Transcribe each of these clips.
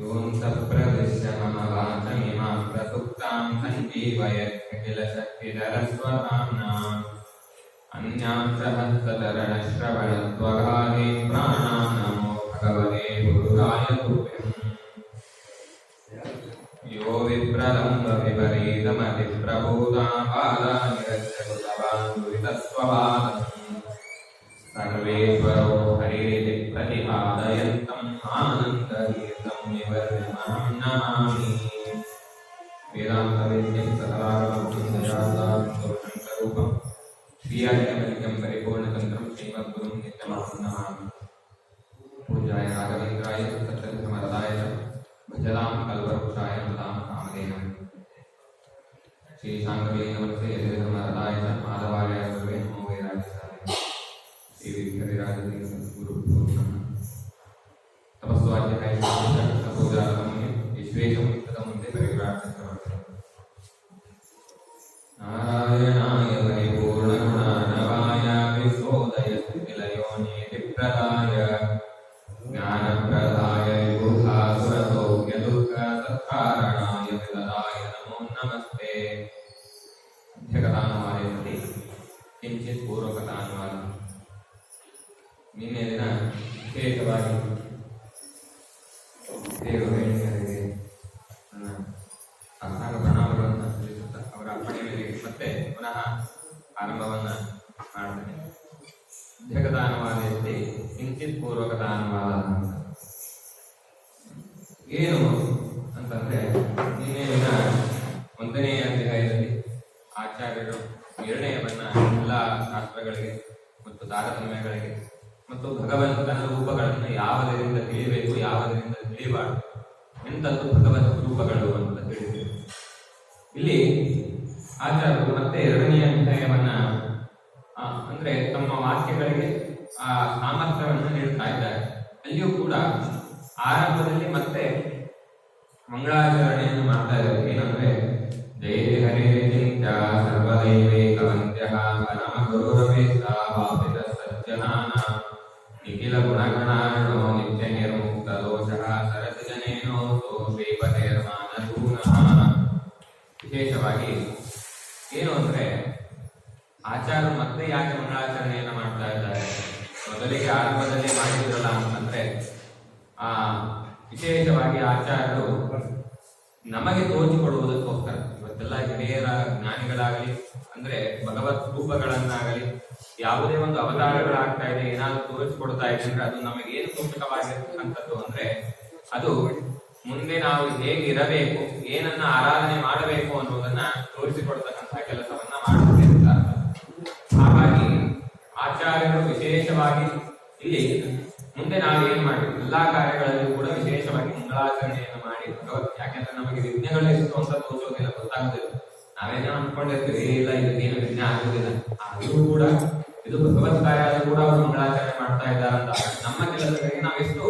ಯೋಂತಃ ಪ್ರವಿಶ್ಯ ಮಮ ವಾಚಮಿಮಾಂ ಪ್ರಸುಪ್ತಾಂ ಸಂಜೀವಯತ್ಯಖಿಲಶಕ್ತಿಧರಸ್ವಧಾಮ್ನಾಂ ಅನ್ಯಾಂಶ ಹಸ್ತಚರಣಶ್ರವಣತ್ವಗಾನೇ ಪ್ರಾಣಾನ್ ನಮೋ ಭಗವತೆ ಗುರುರಾಯ ತುಭ್ಯಂ. ಯೋ ವಿಪ್ರಲಂಬ ವಿಪರೀತಮತಿ ಪ್ರಭೂತಾಪಾದಾನಿರಚ್ಯಕೃತವಾನ್ ದುರಿತಸ್ವಭಾವಂ ಸರ್ವೇಶ್ವರೋ ಹರಿರಿತಿ ಪ್ರತಿಪಾದಯಂತಂ ಆನಂದಗೀತಂ ನಿವರ್ಯಮಾಂ ನಮಾಮಿ. ವೇದಾಂತವೇದ್ಯಂ ಸಕಲಾಗಮಂ ದಯಾಸಾರೂಪಂ ಶ್ರೀಯಾಜ್ಞವಲ್ಕ್ಯಂ ಪರಿಪೂರ್ಣತಂತ್ರಂ ಶ್ರೀಮದ್ಗುರುಂ ನಿತ್ಯಮಹಂ ನಮಾಮಿ. ಪೂಜ್ಯಾಯ ರಾಘವೇಂದ್ರಾಯ ಸತ್ಯಧರ್ಮರತಾಯ ಭಜತಾಂ ಕಲ್ಪವೃಕ್ಷಾಯ ನತಾಂ ಕಾಮಧೇನಂ ಶ್ರೀ ಶಾಂಕವೇನ ವತ್ಸೆ ಯತಿಧರ್ಮರತಾಯ ಮಾಧವಾಯ ಸರ್ವೇ ನಮೋ ವೈರಾಗ್ಯಸಾಯ ಶ್ರೀ ವಿಹರಿರಾಜದೇವ ಸದ್ಗುರು ತಪಸ್ವಾಧ್ಯಾಯ ಪೂಜಾರಮ್ಯ ವಿಶ್ವೇಶಂ ಮುಂದೆ ಪರಿಪ್ರಾರ್ಥಿಸಬಹುದು. ನಾರಾಯಣಾಯ ಪರಿಪೂರ್ಣಗುಣಾರ್ಣವಾಯ ವಿಶ್ವೋದಯ ಸ್ಥಿತಿಲಯೋನಿಧಿಪ್ರದಾಯ ಜ್ಞಾನಪ್ರದಾಯ ವಿಭೂತಾಸುರಸೌಖ್ಯ ದುಃಖ ಸತ್ಕಾರಣಾಯ ವಿದದಾಯ ನಮೋ ನಮಸ್ತೆ. ಅಧ್ಯಕಥಾನುವಾದದಲ್ಲಿ ಕಿಂಚಿತ್ ಪೂರ್ವಕಥಾನುವಾದ. ನಿನ್ನೆ ದಿನ ವಿಶೇಷವಾಗಿ ದೇವರಿಗೆ ನನ್ನ ಸಾಷ್ಟಾಂಗ ಪ್ರಣಾಮಗಳನ್ನು ಸಲ್ಲಿಸುತ್ತಾ ಅವರ ಅರ್ಪಣೆ ಮೇರೆಗೆ ಮತ್ತೆ ಪುನಃ ಆರಂಭವನ್ನು ಮಾಡ್ತೇನೆ. ಅಧ್ಯಕಥಾನುವಾದದಲ್ಲಿ ಕಿಂಚಿತ್ ಪೂರ್ವಕಥಾನುವಾದ ಏನು ಅಂತಂದ್ರೆ, ನಿನ್ನೆ ದಿನ 1ನೇ ಅಧ್ಯಾಯದಲ್ಲಿ ಆಚಾರ್ಯರು ನಿರ್ಣಯವನ್ನ ಎಲ್ಲ ಶಾಸ್ತ್ರಗಳಿಗೆ ಮತ್ತು ತಾರತಮ್ಯಗಳಿಗೆ ಮತ್ತು ಭಗವಂತನ ರೂಪಗಳನ್ನು ಯಾವುದರಿಂದ ತಿಳಿಯಬೇಕು, ಯಾವುದರಿಂದ ತಿಳಿಯಬಾರದು, ಎಂಥದ್ದು ಭಗವತ್ ರೂಪಗಳು ಅಂತ ತಿಳಿಸಿದರು. ಇಲ್ಲಿ ಆಚಾರ್ಯರು ಮತ್ತೆ 2ನೇ ಅಧ್ಯಾಯವನ್ನ ಅಂದ್ರೆ ತಮ್ಮ ವಾಕ್ಯಗಳಿಗೆ ಆ ಸಾಮರ್ಥ್ಯವನ್ನು ನೀಡುತ್ತಾ ಇದ್ದಾರೆ. ಅಲ್ಲಿಯೂ ಕೂಡ ಆರಂಭದಲ್ಲಿ ಮತ್ತೆ ಮಂಗಳಾಚರಣೆಯನ್ನು ಮಾಡ್ತಾ ಇದ್ದಾರೆ. ಏನಂದ್ರೆ ಜಯ ಹರೇ ಚಿಂತ್ಯ ಸರ್ವದೈವೈಕವಂತ್ಯಃ ಪರಮ ಗುರುರವೇಶಾವಾಪಿತ ಸಜ್ಜನಾನ ನಿಖಿಲ ಗುಣಗಣಾರ್ಣೋ ನಿತ್ಯ ನಿರ್ಮುಕ್ತ ದೋಷಃ ಸರಸಿಜನೇನೋ ಶ್ರೀಪತೇರ್ಮಾನಧೂನಃ. ವಿಶೇಷವಾಗಿ ಏನು ಅಂದ್ರೆ ಆಚಾರ್ಯರು ಮತ್ತೆ ಯಾಕೆ ಮಂಗಳಾಚರಣೆಯನ್ನು ಮಾಡ್ತಾ ಇದ್ದಾರೆ? ಮೊದಲಿಗೆ ಆರಂಭದಲ್ಲಿ ಮಾಡಿದ್ರಲ್ಲ ಅಂತಂದ್ರೆ ವಿಶೇಷವಾಗಿ ಆಚಾರ್ಯರು ನಮಗೆ ತೋಚಿಕೊಡುವುದಕ್ಕೋಸ್ಕರ, ಇವತ್ತೆಲ್ಲ ಹಿರಿಯರ ಜ್ಞಾನಿಗಳಾಗಲಿ ಅಂದ್ರೆ ಭಗವತ್ ರೂಪಗಳನ್ನಾಗಲಿ ಯಾವುದೇ ಒಂದು ಅವತಾರಗಳಾಗ್ತಾ ಇದೆ, ಏನಾದ್ರು ತೋರಿಸಿಕೊಡ್ತಾ ಇದೆ ಅಂದ್ರೆ ಅದು ನಮಗೇನು ಸೂಚಕವಾಗಿರ್ತಕ್ಕಂಥದ್ದು ಅಂದ್ರೆ ಅದು ಮುಂದೆ ನಾವು ಹೇಗಿರಬೇಕು, ಏನನ್ನ ಆರಾಧನೆ ಮಾಡಬೇಕು ಅನ್ನೋದನ್ನ ತೋರಿಸಿಕೊಡ್ತಕ್ಕಂಥ ಕೆಲಸವನ್ನ ಮಾಡುತ್ತಿರ್ತಾರೆ. ಹಾಗಾಗಿ ಆಚಾರ್ಯರು ವಿಶೇಷವಾಗಿ ಇಲ್ಲಿ ಮುಂದೆ ನಾವೇನ್ ಮಾಡಿದ್ವಿ ಎಲ್ಲಾ ಕಾರ್ಯಗಳಲ್ಲಿ ಕೂಡ ವಿಶೇಷವಾಗಿ ಮಂಗಳಾಚರಣೆಯನ್ನು ಮಾಡಿ ಭಗವತ್, ಯಾಕೆಂದ್ರೆ ನಮಗೆ ವಿಘ್ನಗಳು ಎಷ್ಟು ಅಂತ ತೋರಿಸೋದಿಲ್ಲ, ಗೊತ್ತಾಗುದಿಲ್ಲ. ನಾವೇನೋ ಅನ್ಕೊಂಡಿರ್ತೀವಿ ಇಲ್ಲ ಇದಕ್ಕೇನು ವಿಘ್ನ ಆಗುದಿಲ್ಲ, ಆದರೂ ಕೂಡ ಇದು ಭಗವತ್ ಕಾರ್ಯ ಕೂಡ ಅವರು ಮಂಗಳಾಚರಣೆ ಮಾಡ್ತಾ ಇದ್ದಾರಂತ ನಮ್ಮ ಕೆಲಸಗಳಿಗೆ ನಾವೆಷ್ಟು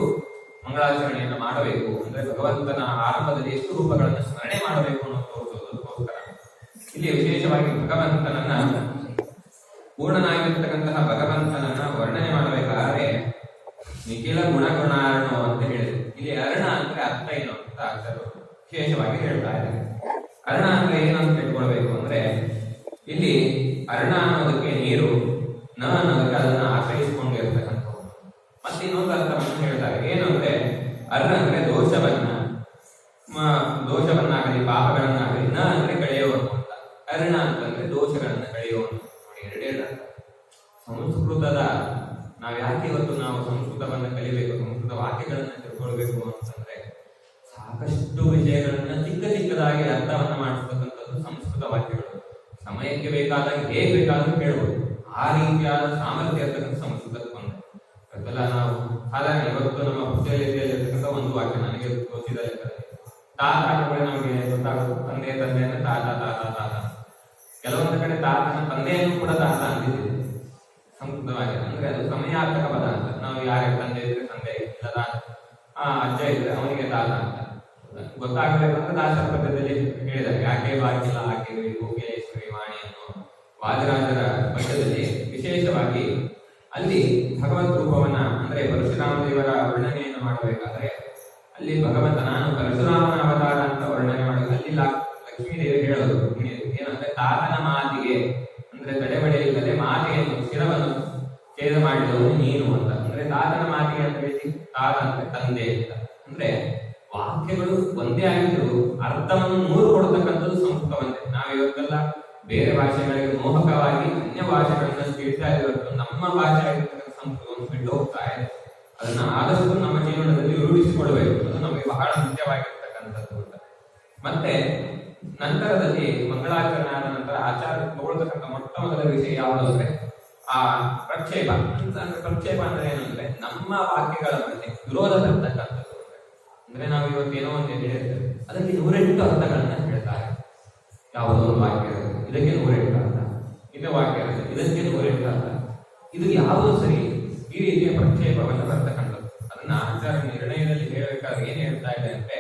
ಮಂಗಳಾಚರಣೆಯನ್ನು ಮಾಡಬೇಕು ಅಂದ್ರೆ ಭಗವಂತನ ಆರಂಭದಲ್ಲಿ ಎಷ್ಟು ರೂಪಗಳನ್ನು ಸ್ಮರಣೆ ಮಾಡಬೇಕು ಅನ್ನೋ ತೋರಿಸೋದಕ್ಕೋಸ್ಕರ ಇಲ್ಲಿ ವಿಶೇಷವಾಗಿ ಭಗವಂತನನ್ನ, ಪೂರ್ಣನಾಗಿರ್ತಕ್ಕಂತಹ ಭಗವಂತನನ್ನ ವರ್ಣನೆ ಮಾಡಬೇಕಾದ್ರೆ ನಿಖಿಲ ಗುಣಗುಣಾರ್ಣೋ ಅಂತ ಹೇಳಿದ್ರು. ಇಲ್ಲಿ ಅರ್ಣ ಅಂದ್ರೆ ಅರ್ಥ ಏನು ಅಂತ ಆಚಾರ್ಯರು ವಿಶೇಷವಾಗಿ ಹೇಳ್ತಾ ಇದ್ದಾರೆ. ಅರ್ಣ ಅಂದ್ರೆ ಏನಂತ ತಿಳ್ಕೊಳ್ಬೇಕು ಅಂದ್ರೆ ಇಲ್ಲಿ ಅರ್ಣ ಅನ್ನೋದಕ್ಕೆ ನೀರು, ನ ಅನ್ನೋದಕ್ಕೆ ಅದನ್ನ ಆಶ್ರಯಿಸಿಕೊಂಡಿರ್ತಕ್ಕಂಥವು. ಮತ್ತೆ ಇನ್ನೊಂದು ಅರ್ಥವನ್ನು ಹೇಳ್ತಾರೆ. ಏನು ಅಂದ್ರೆ ಅರ್ಣ ಅಂದ್ರೆ ದೋಷವನ್ನಾಗಲಿ ಪಾಪಗಳನ್ನಾಗಲಿ, ನ ಅಂದ್ರೆ ಕಳೆಯುವನು ಅಂತ, ಅರ್ಣ ಅಂತಂದ್ರೆ ದೋಷಗಳನ್ನ ಕಳೆಯುವನು. ನೋಡಿ, ಎರಡೇಳ ಸಂಸ್ಕೃತದ ನಾವು ಯಾಕೆ ಇವತ್ತು ನಾವು ಸಂಸ್ಕೃತವನ್ನ ಕಲಿಬೇಕು, ಸಂಸ್ಕೃತ ವಾಕ್ಯಗಳನ್ನ ತಿಳ್ಕೊಳ್ಬೇಕು ಅಂತಂದ್ರೆ ಸಾಕಷ್ಟು ವಿಷಯಗಳನ್ನ ಚಿಕ್ಕದಾಗಿ ಅರ್ಥವನ್ನ ಮಾಡಿಸ್ತಕ್ಕಂಥದ್ದು ಸಂಸ್ಕೃತ ವಾಕ್ಯಗಳು. ಸಮಯಕ್ಕೆ ಬೇಕಾದಾಗ ಹೇಗೆ ಬೇಕಾದ್ರೂ ಕೇಳಬಹುದು, ಆ ರೀತಿಯಾದ ಸಾಮರ್ಥ್ಯ ಇರ್ತಕ್ಕಂಥ ಸಂಸ್ಕೃತಕ್ಕೆ ಬಂದ ಅದೆಲ್ಲ ನಾವು ಸಾಧಾರಣ ಇವತ್ತು ನಮ್ಮ ಪುಸ್ತಕದಲ್ಲಿರ್ತಕ್ಕಂಥ ಒಂದು ವಾಕ್ಯ ನನಗೆ ಗೊತ್ತಿದೆ. ತಾತ ಅಂದ್ರೆ ನಮಗೆ ಗೊತ್ತಾಗುತ್ತೆ, ತಂದೆ ಅಂದ್ರೆ ತಾತ ತಾತ ತಾತ. ಕೆಲವೊಂದು ಕಡೆ ತಾತನ ತಂದೆಯನ್ನು ಕೂಡ ತಾತ ಅಂದಿದೆ ಸಂಸ್ಕೃತವಾಗಿ, ಅಂದ್ರೆ ಅದು ಸಮಯಾರ್ಥಕ ಪದ ಅಂತ. ನಾವು ಯಾರ ತಂದೆ ಇದ್ರೆ ತಂದೆ, ಇಲ್ಲ ಅಜ್ಜ ಇದ್ರೆ ಅವನಿಗೆ ತಾತ ಅಂತ ಗೊತ್ತಾಗಬೇಕಂದ್ರೆ ದಾಸರ ಪದ್ಯದಲ್ಲಿ ಹೇಳಿದ್ದಾರೆ. ಯಾಕೆ ಬಾಗಿಲ್ಲ ಆಕೆ ಭೋಗೇಶ್ವರಿ ವಾಣಿ ಅನ್ನೋ ವಾದಿರಾಜರ ಪದ್ಯದಲ್ಲಿ ವಿಶೇಷವಾಗಿ ಅಲ್ಲಿ ಭಗವತ್ ರೂಪವನ್ನ ಅಂದ್ರೆ ಪರಶುರಾಮ ದೇವರ ವರ್ಣನೆಯನ್ನು ಮಾಡಬೇಕಾದ್ರೆ ಅಲ್ಲಿ ಭಗವಂತ ನಾನು ಪರಶುರಾಮನ ಅವತಾರ ಅಂತ ವರ್ಣನೆ ಮಾಡೋದು. ಅಲ್ಲಿ ಲಕ್ಷ್ಮೀದೇವಿ ಹೇಳೋದು ಏನಂದ್ರೆ ತಾತನ ಮಾತಿಗೆ ಅಂದ್ರೆ ತಡೆಬಡೆಯಿಲ್ಲದೆ ಮಾತೆಯನ್ನು ಶಿರವನ್ನು ಛೇದ ಮಾಡಿದವನು ನೀನು ಅಂತ. ಅಂದ್ರೆ ತಾತನ ಮಾತಿಗೆ ಅಂತ ಹೇಳಿ ತಾತ ಅಂದ್ರೆ ತಂದೆ ಅಂತ. ಅಂದ್ರೆ ವಾಕ್ಯಗಳು ಒಂದೇ ಆಗಿದ್ರು ಅರ್ಥವನ್ನು 100 ಕೊಡ್ತಕ್ಕಂಥದ್ದು ಸಂಸ್ಕೃತ ಒಂದೇ. ನಾವು ಇವತ್ತೆಲ್ಲ ಬೇರೆ ಭಾಷೆಗಳಿಗೆ ಮೋಹಕವಾಗಿ ಅನ್ಯ ಭಾಷೆಗಳನ್ನ ಕೇಳ್ತಾ ಇರೋದು ನಮ್ಮ ಭಾಷೆ ಆಗಿರ್ತಕ್ಕಂಥ ಸಂಸ್ಕೃತವನ್ನು ಬಿಟ್ಟು ಹೋಗ್ತಾ ಇದೆ. ಅದನ್ನ ಆದಷ್ಟು ನಮ್ಮ ಜೀವನದಲ್ಲಿ ರೂಢಿಸಿಕೊಳ್ಬೇಕು. ಅದು ನಮಗೆ ಬಹಳ ಮುಖ್ಯವಾಗಿರ್ತಕ್ಕಂಥದ್ದು ಅಂತ. ಮತ್ತೆ ನಂತರದಲ್ಲಿ ಮಂಗಳಾಚರಣೆ ಆದ ನಂತರ ಆಚಾರ್ಯ ತಗೊಳ್ತಕ್ಕಂಥ ಮೊಟ್ಟ ಮೊದಲ ವಿಷಯ ಯಾವುದು ಅಂದ್ರೆ ಆ ಪ್ರಕ್ಷೇಪ ಅಂತ. ಅಂದ್ರೆ ಪ್ರಕ್ಷೇಪ ಅಂದ್ರೆ ಏನಂದ್ರೆ ನಮ್ಮ ವಾಕ್ಯಗಳ ಮಧ್ಯೆ ವಿರೋಧ ತರ್ತಕ್ಕಂಥದ್ದು. ಅಂದ್ರೆ ನಾವು ಇವತ್ತೇನೋ ಒಂದು ಹೇಳಿರ್ತೇವೆ, ಅದಕ್ಕೆ 108 ಅರ್ಥಗಳನ್ನ ಹೇಳ್ತಾರೆ. ಯಾವುದೋ ಒಂದು ವಾಕ್ಯ ಇದಕ್ಕೆ 108 ಅರ್ಥ, ಇದೇ ವಾಕ್ಯ ಇದಕ್ಕೆ 108 ಅರ್ಥ, ಇದು ಯಾವುದು ಸರಿ, ಈ ರೀತಿಯ ಪ್ರಕ್ಷೇಪವನ್ನು ಬರ್ತಕ್ಕಂಥದ್ದು. ಅದನ್ನ ಆಚಾರ್ಯ ನಿರ್ಣಯದಲ್ಲಿ ಹೇಳಬೇಕಾದ್ರೆ ಏನ್ ಹೇಳ್ತಾ ಇದೆ ಅಂದ್ರೆ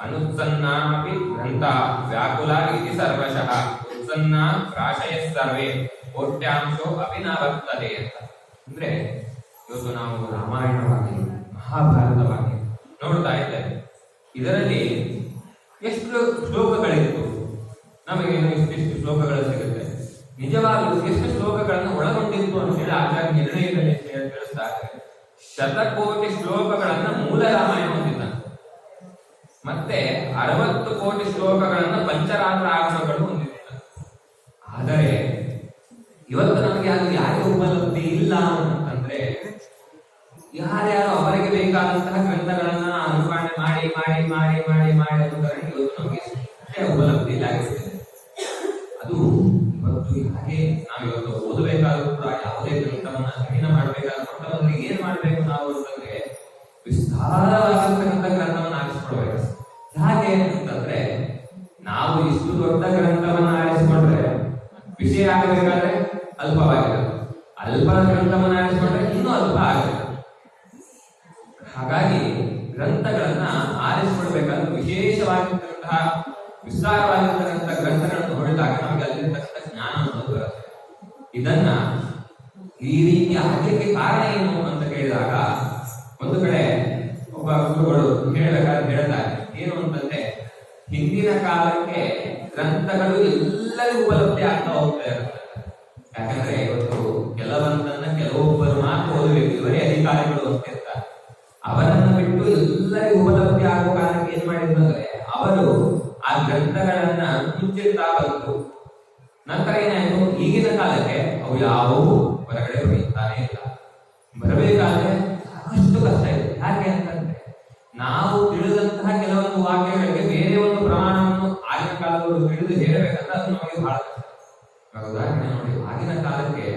ಅನುತ್ಸನ್ನಾಪಿ ಗ್ರಂಥ ವ್ಯಾಕುಲ ಇತಿ ಸರ್ವಶಃ ಉತ್ಸನ್ನ ರಾಶಯ ಸರ್ವೇ ಕೋಟ್ಯಾಂಶೋ ಅಭಿನವರ್ತದೆ ಅಂತ. ಅಂದ್ರೆ ಇವತ್ತು ನಾವು ರಾಮಾಯಣವಾಗಿ ಮಹಾಭಾರತವಾಗಿ ನೋಡ್ತಾ ಇದ್ದೇವೆ. ಇದರಲ್ಲಿ ಎಷ್ಟು ಶ್ಲೋಕಗಳಿತ್ತು, ನಮಗೆ ಎಷ್ಟು ಶ್ಲೋಕಗಳು ಸಿಗುತ್ತೆ, ನಿಜವಾಗಲೂ ಎಷ್ಟು ಶ್ಲೋಕಗಳನ್ನು ಒಳಗೊಂಡಿತ್ತು ಅಂತ ಹೇಳಿ ಆಚಾರ್ಯ ನಿರ್ಣಯದಲ್ಲಿ ತಿಳಿಸ್ತಾರೆ. 100 ಕೋಟಿ ಶ್ಲೋಕಗಳನ್ನ ಮೂಲ ರಾಮಾಯಣ ಹೊಂದಿದ್ದಾನೆ. ಮತ್ತೆ 60 ಕೋಟಿ ಶ್ಲೋಕಗಳನ್ನ ಪಂಚರಾತ್ರ ಆಗಮಗಳು ಹೊಂದಿದ್ದಾನೆ. ಆದರೆ ಇವತ್ತು ನಮಗೆ ಅದು ಯಾರಿಗೆ ಉಪಲಬ್ಧಿ ಇಲ್ಲ ಅಂತಂದ್ರೆ ಯಾರ್ಯಾರು ಅವರಿಗೆ ಬೇಕಾದಂತಹ ಗ್ರಂಥಗಳನ್ನ ಅನುಕರಣೆ ಮಾಡಿ ಮಾಡಿ ಮಾಡಿ ಮಾಡಿ ಮಾಡಿ ಇವತ್ತು ನಮಗೆ ಉಪಲಬ್ಧಿ ಇಲ್ಲ ಆಗಿರ್ತದೆ. ಅದು ಇವತ್ತು ಹಾಗೆ ನಾವು ಇವತ್ತು ಓದಬೇಕಾದ್ರೂ ಕೂಡ ಯಾವುದೇ ಗ್ರಂಥವನ್ನ ಅಧ್ಯಯನ ಮಾಡಬೇಕಾದ್ರೆ ಏನ್ ಮಾಡ್ಬೇಕು ನಾವು ಅಂತಂದ್ರೆ ವಿಸ್ತಾರವಾಗಿರ್ತಕ್ಕಂಥ ಗ್ರಂಥವನ್ನ ಆರಿಸಿಕೊಳ್ಬೇಕು. ಹಾಗೆ ಅಂತಂದ್ರೆ ನಾವು ಇಷ್ಟು ದೊಡ್ಡ ಗ್ರಂಥವನ್ನ ಆರಿಸಿಕೊಂಡ್ರೆ ವಿಷಯ ಆಗಬೇಕಾದ್ರೆ ಅಲ್ಪವಾಗಿರುತ್ತೆ, ಅಲ್ಪ ಗ್ರಂಥವನ್ನ ಆರಿಸಿಕೊಂಡ್ರೆ ಇನ್ನೂ ಅಲ್ಪ ಆಗುತ್ತೆ. ಹಾಗಾಗಿ ಗ್ರಂಥಗಳನ್ನ ಆರಿಸಿಕೊಳ್ಬೇಕಾದ್ರೆ ವಿಶೇಷವಾಗಿರ್ತಕ್ಕಂತಹ ವಿಸ್ತಾರವಾಗಿರ್ತಕ್ಕಂಥ ಗ್ರಂಥಗಳನ್ನು ಹೊರಟಾಗ ನಮಗೆ ಅಲ್ಲಿರ್ತಕ್ಕಂಥ ಜ್ಞಾನ ಅನ್ನೋದು ಬರುತ್ತೆ. ಇದನ್ನ ಈ ರೀತಿ ಆಗಲಿಕ್ಕೆ ಕಾರಣ ಏನು ಅಂತ ಕೇಳಿದಾಗ ಒಂದು ಕಡೆ ಒಬ್ಬ ಗುರುಗಳು ಹೇಳಬೇಕಾದ್ರೆ ಹೇಳ್ತಾರೆ ಏನು ಅಂತಂದ್ರೆ ಹಿಂದಿನ ಕಾಲಕ್ಕೆ ಗ್ರಂಥಗಳು ಎಲ್ಲರಿಗೂ ಉಪಲಬ್ಧಿ ಆಗ್ತಾ ಹೋಗ್ತಾ ಇರುತ್ತೆ. ಯಾಕಂದ್ರೆ ಇವತ್ತು ಕೆಲವೊಂದನ್ನ ಕೆಲವೊಬ್ಬರು ಮಾತ್ರ ಓದಬೇಕು, ಇವರೇ ಅಧಿಕಾರಿಗಳು ಅಂತಿರ್ತಾರೆ. ಅವರನ್ನು ಬಿಟ್ಟು ಎಲ್ಲರಿಗೂ ಉಪಲಬ್ಧಿ ಆಗುವ ಕಾರಣಕ್ಕೆ ಏನ್ ಮಾಡಿದ್ರು ಅಂದ್ರೆ ಅವರು ಆ ಗ್ರಂಥಗಳನ್ನ ಮುಚ್ಚಿಡ್ತಾ ಬಂತು. ನಂತರ ಏನಾಯ್ತು, ಈಗಿನ ಕಾಲಕ್ಕೆ ಅವು ಯಾವುವು ಹೊರಗಡೆ ಬರೀತಾನೆ ಇಲ್ಲ. ಬರಬೇಕಾದ್ರೆ ಸಾಕಷ್ಟು ಕಷ್ಟ ಇದೆ. ಯಾಕೆ ಅಂತಂದ್ರೆ ನಾವು ತಿಳಿದಂತಹ ಕೆಲವೊಂದು ವಾಕ್ಯಗಳಿಗೆ ಬೇರೆ ಒಂದು ಪ್ರಮಾಣವನ್ನು ಆಗಿನ ಕಾಲದವರು ತಿಳಿದು ಹೇಳಬೇಕಂದ್ರೆ ಅದು ನಮಗೆ ಬಹಳ ಕಷ್ಟ. ಉದಾಹರಣೆ ನೋಡಿ, ಆಗಿನ ಕಾಲಕ್ಕೆ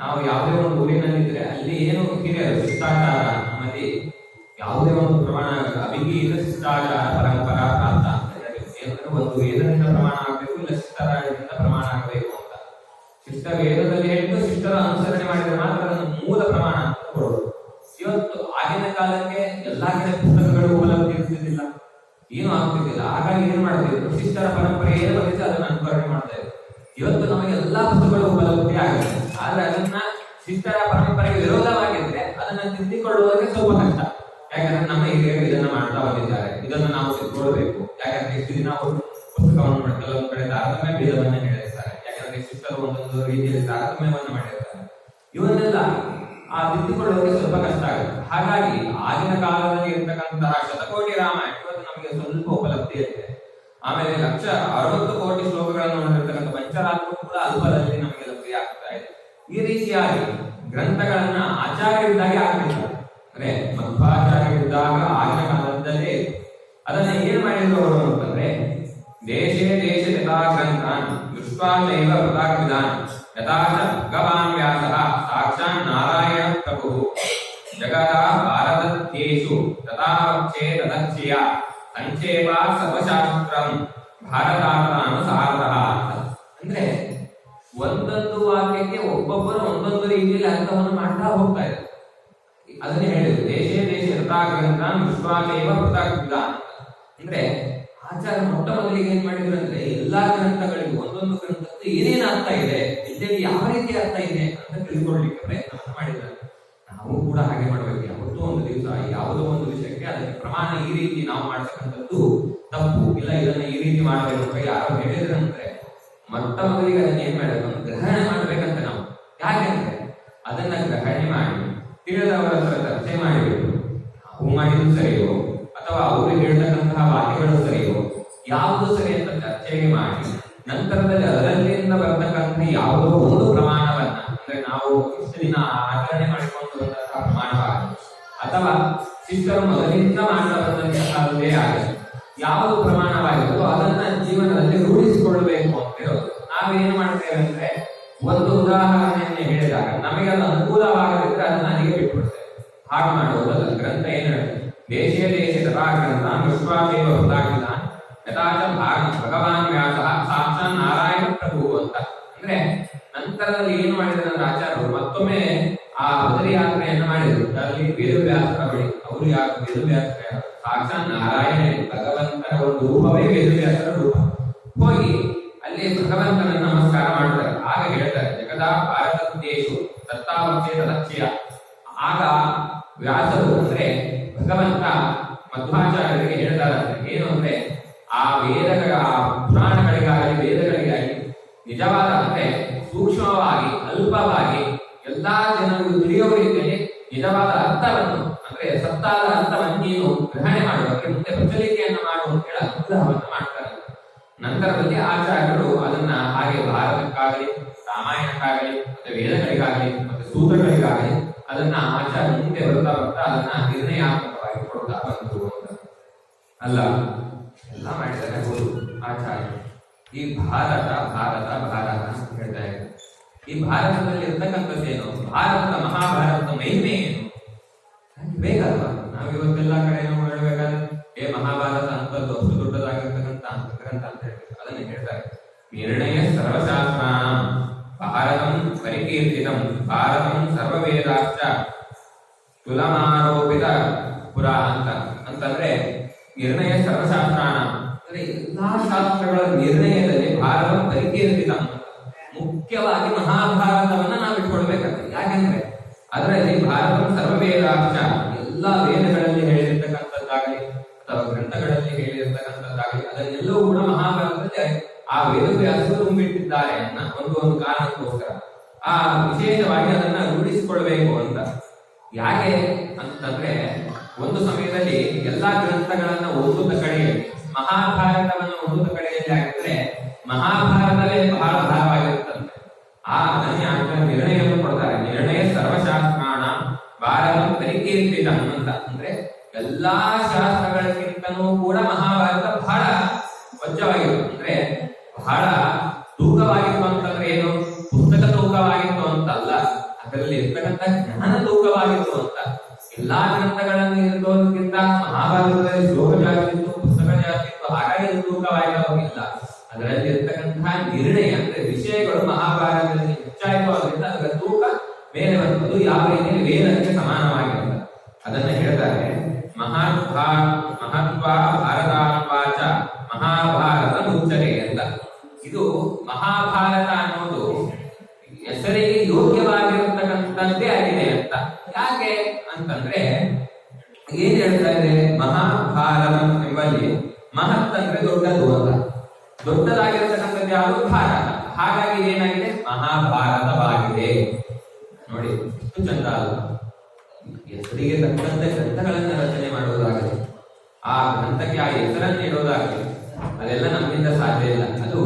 ನಾವು ಯಾವುದೇ ಒಂದು ಊರಿನಲ್ಲಿದ್ರೆ ಅಲ್ಲಿ ಏನು ಹಿರಿಯರು ಶಿಷ್ಟಾಚಾರ, ನಮ್ಮಲ್ಲಿ ಯಾವುದೇ ಒಂದು ಪ್ರಮಾಣ ಅಭಿಗೀತ ಶಿಷ್ಟಾಚಾರ ಪರಂಪರಾ ಪ್ರಾಂತ ಅಂತ ಹೇಳಬೇಕು. ಒಂದು ವೇದದಿಂದ ಪ್ರಮಾಣ ಆಗಬೇಕು, ಇಲ್ಲ ಶಿಷ್ಟರಿಂದ ಪ್ರಮಾಣ ಆಗಬೇಕು ಅಂತ. ಶಿಷ್ಟ ವೇದದಲ್ಲಿ ಹೇಳಿದ್ದು ಶಿಷ್ಟರ ಅನುಸರಣೆ ಮಾಡಿದ್ರೆ ಮಾತ್ರ ಅದನ್ನು ಮೂಲ ಪ್ರಮಾಣ ಅಂತ ಕೊಡೋದು. ಇವತ್ತು ಆಗಿನ ಕಾಲಕ್ಕೆ ಎಲ್ಲಾ ಕಡೆ ಪುಸ್ತಕಗಳು ಉಪಲಬ್ಧಿ ಇರ್ತಿದ್ದಿಲ್ಲ, ಏನು ಆಗ್ತಿದ್ದಿಲ್ಲ. ಹಾಗಾಗಿ ಏನ್ ಮಾಡ್ತಿದ್ರು, ಶಿಷ್ಟರ ಪರಂಪರೆ ಏನು ಬಂದಿದೆ ಅದನ್ನು ಅನುಕರಣೆ ಮಾಡ್ತಾ ಇದ್ರು. ಇವತ್ತು ನಮಗೆ ಎಲ್ಲಾ ಪುಸ್ತಕಗಳು ಉಪಲಬ್ಧಿ ಆಗಿದೆ, ಆದ್ರೆ ಅದನ್ನ ಶಿಷ್ಟರ ಪರಂಪರೆಗೆ ವಿರೋಧವಾಗಿದ್ರೆ ಅದನ್ನ ತಿದ್ದಿಕೊಳ್ಳುವುದಕ್ಕೆ ಸ್ವಲ್ಪ ಕಷ್ಟ. ಯಾಕಂದ್ರೆ ನಮ್ಮ ಹಿರಿಯರು ಇದನ್ನ ಮಾಡ್ತಾ ಬಂದಿದ್ದಾರೆ, ಇದನ್ನ ನಾವು ತಿಳ್ಕೊಳ್ಬೇಕು. ಯಾಕಂದ್ರೆ ಇಷ್ಟು ದಿನ ಅವರು ಪುಸ್ತಕವನ್ನು ಕೆಲವೊಂದು ಕಡೆ ತಾರತಮ್ಯ ಭೇದವನ್ನ ಹೇಳಿರ್ತಾರೆ. ಯಾಕಂದ್ರೆ ಶಿಷ್ಟರು ಒಂದೊಂದು ರೀತಿಯಲ್ಲಿ ತಾರತಮ್ಯವನ್ನ ಮಾಡಿರ್ತಾರೆ. ಇವನ್ನೆಲ್ಲ ಆ ತಿದ್ದಿಕೊಳ್ಳೋಕೆ ಸ್ವಲ್ಪ ಕಷ್ಟ ಆಗುತ್ತೆ. ಹಾಗಾಗಿ ಆಗಿನ ಕಾಲದಲ್ಲಿ ಇರ್ತಕ್ಕಂತಹ 100 ಕೋಟಿ ರಾಮಾಯಣ ಇವತ್ತು ನಮಗೆ ಸ್ವಲ್ಪ ಉಪಲಬ್ಧಿ ಇದೆ. ಆಮೇಲೆ 160 ಕೋಟಿ ಶ್ಲೋಕಗಳನ್ನು ಹೊಂದಿರತಕ್ಕಂಥ ಪಂಚರಾತ್ರ ಕೂಡ ಅಲ್ಪದಲ್ಲಿ ನಮಗೆ ಲಭ್ಯ ಆಗ್ತಾ ಇದೆ. ಈ ರೀತಿಯಾಗಿ ಗ್ರಂಥಗಳನ್ನ ಆಚಾರ್ಯರಿದ್ದಾಗೆ ಆಗ್ತಿದ್ದಾರೆ. ಅಂದ್ರೆ ಮಧ್ವಾಚಾರ್ಯರಿದ್ದಾಗ ಆಗಿನ ಕಾಲದಲ್ಲೇ ಅದನ್ನ ಏನ್ ಮಾಡಿದ್ರು ಅವರು ಅಂತಂದ್ರೆ ದೇಶೇ ದೇಶ ಯಥಾ ಗ್ರಂಥಾನ್ ದೃಷ್ಟ್ವಾಚೈವ ಪೃಥಾಕ್ವಿಧಾನ್ ಯಥಾ ಚ ಭಗವಾನ್ ವ್ಯಾಸಃ ಸಾಕ್ಷಾತ್ ನಾರಾಯಣ ಪ್ರಭುಃ ಜಗದ ಭಾರತೇಷು ತಥಾ ವಕ್ಷೇ ತದಕ್ಷಯ ಸಂಕ್ಷೇಪ ಸರ್ವಶಾಸ್ತ್ರಂ ಭಾರತಾನುಸಾರಃ. ಅಂದ್ರೆ ಒಂದೊಂದು ವಾಕ್ಯಕ್ಕೆ ಒಬ್ಬೊಬ್ಬರು ಒಂದೊಂದು ರೀತಿಯಲ್ಲಿ ಅರ್ಥವನ್ನು ಮಾಡ್ತಾ ಹೋಗ್ತಾ ಇದ್ದಾರೆ. ಅದನ್ನೇ ಹೇಳಿದ್ರು, ದೇಶೇ ದೇಶ ಯಥಾ ಗ್ರಂಥಾನ್ ವಿಶ್ವಾಸೇವ ಪೃಥಾಕ್ವಿಧಾನ್. ಅಂದ್ರೆ ಆಚಾರ್ಯ ಮೊಟ್ಟ ಮೊದಲಿಗೆ ಏನ್ ಮಾಡಿದ್ರು ಅಂದ್ರೆ ಎಲ್ಲಾ ಗ್ರಂಥಗಳಿಗೂ ಒಂದೊಂದು ಗ್ರಂಥದ್ದು ಏನೇನು ಅರ್ಥ ಇದೆ, ಇದರಲ್ಲಿ ಯಾವ ರೀತಿ ಅರ್ಥ ಇದೆ ಅಂತ ತಿಳ್ಕೊಳ್ಳಿಕ್ಕೆ ಪ್ರಯತ್ನ ಮಾಡಿದ್ದಾರೆ. ನಾವು ಕೂಡ ಹಾಗೆ ಮಾಡ್ಬೇಕು. ಯಾವತ್ತೋ ಒಂದು ದಿವಸ ಯಾವುದೋ ಒಂದು ವಿಷಯ ಅದಕ್ಕೆ ಪ್ರಮಾಣ ಈ ರೀತಿ ನಾವು ಮಾಡ್ತಕ್ಕಂಥದ್ದು ತಪ್ಪು, ಇಲ್ಲ ಇದನ್ನ ಈ ರೀತಿ ಮಾಡಬೇಕು ಅಂತ ಯಾರೋ ಹೇಳಿದ್ರಂದ್ರೆ ಮೊಟ್ಟ ಮೊದಲಿಗೆ ಅದನ್ನ ಏನ್ ಮಾಡಬೇಕು, ಗ್ರಹಣೆ ಮಾಡ್ಬೇಕಂತ ನಾವು. ಯಾಕೆಂದ್ರೆ ಅದನ್ನ ಗ್ರಹಣೆ ಮಾಡಿ ತಿಳಿದವರ ಹತ್ರ ಚರ್ಚೆ ಮಾಡಿಬಿಟ್ಟು ನಾವು ಮಾಡಿದ್ದು ಸರಿಯೋ ಅಥವಾ ಅವರು ಹೇಳ್ತಕ್ಕಂತಹ ವಾಕ್ಯಗಳು ಸರಿಯೋ ಯಾವುದು ಸರಿ ಅಂತ ಚರ್ಚೆಗೆ ಮಾಡಿ ನಂತರದಲ್ಲಿ ಅದರಲ್ಲಿಂದ ಬರ್ತಕ್ಕಂಥ ಯಾವುದೋ ಒಂದು ಪ್ರಮಾಣವನ್ನ, ಅಂದ್ರೆ ನಾವು ಇಷ್ಟು ದಿನ ಆಚರಣೆ ಮಾಡಿಕೊಂಡು ಬಂದಂತಹ ಪ್ರಮಾಣವಾಗಿ ಅಥವಾ ಶಿಷ್ಟರು ಮೊದಲಿಂದ ಮಾಡ್ತಾ ಬಂದಂತಹದ್ದೇ ಆಗಲಿ ಯಾವುದು ಪ್ರಮಾಣವಾಗಿರುತ್ತೋ ಅದನ್ನ ಜೀವನದಲ್ಲಿ ರೂಢಿಸಿಕೊಳ್ಳಬೇಕು ಅಂತ ಇರೋದು. ನಾವೇನು ಮಾಡ್ತೇವೆ ಅಂದ್ರೆ ಒಂದು ಉದಾಹರಣೆಯನ್ನು ಹೇಳಿದಾಗ ನಮಗೆ ಅದು ಅನುಕೂಲವಾಗದಿದ್ರೆ ಅದನ್ನ ಅಲ್ಲಿಗೆ ಬಿಟ್ಬಿಡ್ತೇವೆ. ಹಾಗೆ ಮಾಡುವುದಲ್ಲ. ಗ್ರಂಥ ಏನು ಹೇಳುತ್ತೆ, ದೇಶೀಯ ತಥಾ ಗ್ರಂಥ ವಿಶ್ವಾಸೇವ ಹೃದಾಗಿಲ್ಲ ಯಥಾಚ ಭಗವಾನ್ ವ್ಯಾಸ ಸಾಕ್ಷಾತ್ ನಾರಾಯಣ ಪ್ರಭು ಅಂತ. ಅಂದ್ರೆ ನಂತರದಲ್ಲಿ ಏನು ಮಾಡಿದ್ರೆ ಆಚಾರ್ಯರು ಮತ್ತೊಮ್ಮೆ ಆ ಬದರಿ ಯಾತ್ರೆಯನ್ನ ಮಾಡಿದ್ರು. ಅಲ್ಲಿ ವೇದವ್ಯಾಸರ ಬಳಿ ಅವರು ಯಾರು ವೇದವ್ಯಾಸರ ಸಾಕ್ಷಾತ್ ನಾರಾಯಣ ಭಗವಂತನ ಒಂದು ರೂಪವೇ ವೇದವ್ಯಾಸರ ರೂಪ. ಹೋಗಿ ಅಲ್ಲಿ ಭಗವಂತನ ನಮಸ್ಕಾರ ಮಾಡ್ತಾರೆ. ಆಗ ಹೇಳ್ತಾರೆ ಜಗದಾ ಭಾರತ ದೇಶ ದತ್ತಾವಕ್ಷೆ ತದಕ್ಷಯ. ಆಗ ವ್ಯಾಸರು ಅಂದ್ರೆ ಭಗವಂತ ಮಧ್ವಾಚಾರ್ಯರಿಗೆ ಹೇಳ್ತಾರಂತೆ ಏನು ಅಂದ್ರೆ ಆ ವೇದಗಳ ಪುರಾಣಗಳಿಗಾಗಲಿ ವೇದಗಳಿಗಾಗಿ ನಿಜವಾದ ಅಂದ್ರೆ ಸೂಕ್ಷ್ಮವಾಗಿ ಅಲ್ಪವಾಗಿ ಎಲ್ಲಾ ಜನರಿಗೂ ತಿಳಿಯುವ ರೀತಿಯಲ್ಲಿ ನಿಜವಾದ ಅರ್ಥವನ್ನು ಅಂದ್ರೆ ಸತ್ತಾದ ಅರ್ಥವನ್ನು ನೀನು ಗ್ರಹಣೆ ಮಾಡುವಂತೆ ಮುಂದೆ ಪ್ರಚಲಿಕೆಯನ್ನು ಮಾಡುವಂತ ಹೇಳಿ ಅನುಗ್ರಹವನ್ನು ಮಾಡ್ತಾರೆ. ನಂತರದಲ್ಲಿ ಆಚಾರ್ಯರು ಅದನ್ನ ಹಾಗೆ ಭಾರತಕ್ಕಾಗಲಿ ರಾಮಾಯಣಕ್ಕಾಗಲಿ ಮತ್ತೆ ವೇದಗಳಿಗಾಗಲಿ ಮತ್ತೆ ಸೂತ್ರಗಳಿಗಾಗಲಿ ಅದನ್ನ ಆಚಾರ್ಯ ಮುಂದೆ ಬರ್ತಾ ಬರ್ತಾ ಅದನ್ನ ನಿರ್ಣಯಾತ್ಮಕವಾಗಿ ಕೊಡ್ತಾ ಬಂತು ಅಂತ ಅಲ್ಲ, ಎಲ್ಲ ಮಾಡಿದ್ದಾರೆ ಹೌದು ಆಚಾರ್ಯ. ಈ ಭಾರತ ಭಾರತ ಭಾರತ ಅಂತ ಹೇಳ್ತಾ ಇದ್ದಾರೆ. ಈ ಭಾರತದಲ್ಲಿ ಇರ್ತಕ್ಕಂಥದ್ದೇನು, ಭಾರತದ ಮಹಾಭಾರತದ ಮಹಿಮೆ ಏನು ಬೇಕಲ್ವಾ? ನಾವು ಇವತ್ತೆಲ್ಲ ಕಡೆ ನಾವು ಹೇಳಬೇಕಾದ್ರೆ ಮಹಾಭಾರತ ಅಂತದ್ದು ಅಷ್ಟು ದೊಡ್ಡದಾಗಿರ್ತಕ್ಕಂಥ ಗ್ರಂಥ ಅಂತ ಹೇಳ್ಬೇಕು. ಅದನ್ನ ಹೇಳ್ತಾರೆ ನಿರ್ಣಯ ಸರ್ವಶಾಸ್ತ್ರ ಭಾರತಂ ಪರಿಕೀರ್ತಿತಂ ಭಾರತಂ ಸರ್ವವೇದಾಶ್ಚ ತುಲಮಾರೋಪಿತ ಪುರ ಅಂತಂದ್ರೆ ನಿರ್ಣಯ ಸರ್ವಶಾಸ್ತ್ರಾಣ ಅಂದ್ರೆ ಎಲ್ಲಾ ಶಾಸ್ತ್ರಗಳ ನಿರ್ಣಯದಲ್ಲಿ ಭಾರತ ಪರಿಕೀರ್ತಿತ. ಮುಖ್ಯವಾಗಿ ಮಹಾಭಾರತವನ್ನ ನಾವು ಇಟ್ಕೊಳ್ಬೇಕಂತ. ಯಾಕೆಂದ್ರೆ ಅದರಲ್ಲಿ ಭಾರತ ಸರ್ವವೇದಾಂಶ ಎಲ್ಲಾ ವೇದಗಳಲ್ಲಿ ಹೇಳಿರ್ತಕ್ಕಂಥದ್ದಾಗಲಿ ಅಥವಾ ಗ್ರಂಥಗಳಲ್ಲಿ ಹೇಳಿರ್ತಕ್ಕಂಥದ್ದಾಗಲಿ ಅದನ್ನೆಲ್ಲವೂ ಕೂಡ ಮಹಾಭಾರತದಲ್ಲಿ ಆ ವೇದವ್ಯಾಸರು ತುಂಬಿಟ್ಟಿದ್ದಾರೆ ಅನ್ನೋ ಒಂದು ಕಾರಣಕ್ಕೋಸ್ಕರ ಆ ವಿಶೇಷವಾಗಿ ಅದನ್ನ ರೂಢಿಸಿಕೊಳ್ಬೇಕು ಅಂತ. ಯಾಕೆ ಅಂತಂದ್ರೆ ಒಂದು ಸಮಯದಲ್ಲಿ ಎಲ್ಲಾ ಗ್ರಂಥಗಳನ್ನ ಓದುತ್ತ ಕಡೆಯಲ್ಲಿ ಮಹಾಭಾರತವನ್ನು ಓದುತ್ತ ಕಡೆಯಲ್ಲಿ ಆಗಿದ್ರೆ ಮಹಾಭಾರತವೇ ಬಹಳ ಭಾರವಾಗಿರುತ್ತಂತೆ. ಅದನ್ನೇ ನಿರ್ಣಯವನ್ನು ಕೊಡ್ತಾರೆ. ನಿರ್ಣಯ ಸರ್ವಶಾಸ್ತ್ರಾಣ ಭಾರತ ಪರಿಕೀರ್ತಿತ ಅಂತ. ಅಂದ್ರೆ ಎಲ್ಲಾ ಶಾಸ್ತ್ರಗಳಕ್ಕಿಂತನೂ ಕೂಡ ಮಹಾಭಾರತ ಬಹಳ ವಜ್ರವಾಗಿತ್ತು. ಅಂದ್ರೆ ಬಹಳ ತೂಕವಾಗಿತ್ತು ಅಂತಂದ್ರೆ ಏನು, ಪುಸ್ತಕ ತೂಕವಾಗಿತ್ತು ಅಂತಲ್ಲ, ಅದರಲ್ಲಿ ಇರ್ತಕ್ಕಂಥ ಜ್ಞಾನ ತೂಕವಾಗಿತ್ತು ಅಂತ. ಎಲ್ಲಾ ಗ್ರಂಥಗಳನ್ನು ಇರೋದಕ್ಕಿಂತ ಮಹಾಭಾರತದಲ್ಲಿ ಶ್ಲೋಕ ಜಾಸ್ತಿ ಇತ್ತು, ಪುಸ್ತಕ ಜಾಸ್ತಿ ಇತ್ತು, ಹಾಗಾಗಿ ಅದು ತೂಕವಾಗಿಲ್ಲ. ಅದರಲ್ಲಿ ಇರ್ತಕ್ಕಂತಹ ನಿರ್ಣಯ ಅಂದ್ರೆ ವಿಷಯಗಳು ಮಹಾಭಾರತದಲ್ಲಿ ಹೆಚ್ಚಾಯಿತು, ಅದರಿಂದ ಅದರ ತೂಕ ಮೇಲೆ ಬಂತು. ಯಾವ ರೀತಿಯಲ್ಲಿ ವೇದಕ್ಕೆ ಸಮಾನವಾಗಿಲ್ಲ ಅದನ್ನ ಹೇಳ್ತಾರೆ. ಮಹತ್ವ ಭಾರತಾನ್ವಾಚ ಮಹಾಭಾರತ ಮುಚ್ಚನೆ ಅಂತ. ಇದು ಮಹಾಭಾರತ ಅನ್ನೋದು ಹೆಸರಿಗೆ ಯೋಗ್ಯವಾಗಿರತಕ್ಕಂಥದ್ದೇ ಆಗಿದೆ ಅಂತ. ಯಾಕೆ ಅಂತಂದ್ರೆ ಏನ್ ಹೇಳ್ತಾ ಇದೆ, ಮಹಾಭಾರತ ಎಂಬಲ್ಲಿ ಮಹತ್ ಅಂದ್ರೆ ದೊಡ್ಡದು ಅಂತ. ದೊಡ್ಡದಾಗಿರ್ತಕ್ಕಂಥದ್ದು ಯಾವುದು ಭಾರತ. ಹಾಗಾಗಿ ಏನಾಗಿದೆ, ಮಹಾಭಾರತವಾಗಿದೆ. ನೋಡಿ ಎಷ್ಟು ಚಂದ ಅಲ್ಲ. ಹೆಸರಿಗೆ ತಕ್ಕಂತೆ ಗ್ರಂಥಗಳನ್ನ ರಚನೆ ಮಾಡುವುದಾಗಲಿ, ಆ ಗ್ರಂಥಕ್ಕೆ ಆ ಹೆಸರನ್ನು ಇಡೋದಾಗಲಿ, ಅದೆಲ್ಲ ನಮ್ಮಿಂದ ಸಾಧ್ಯ ಇಲ್ಲ. ಅದು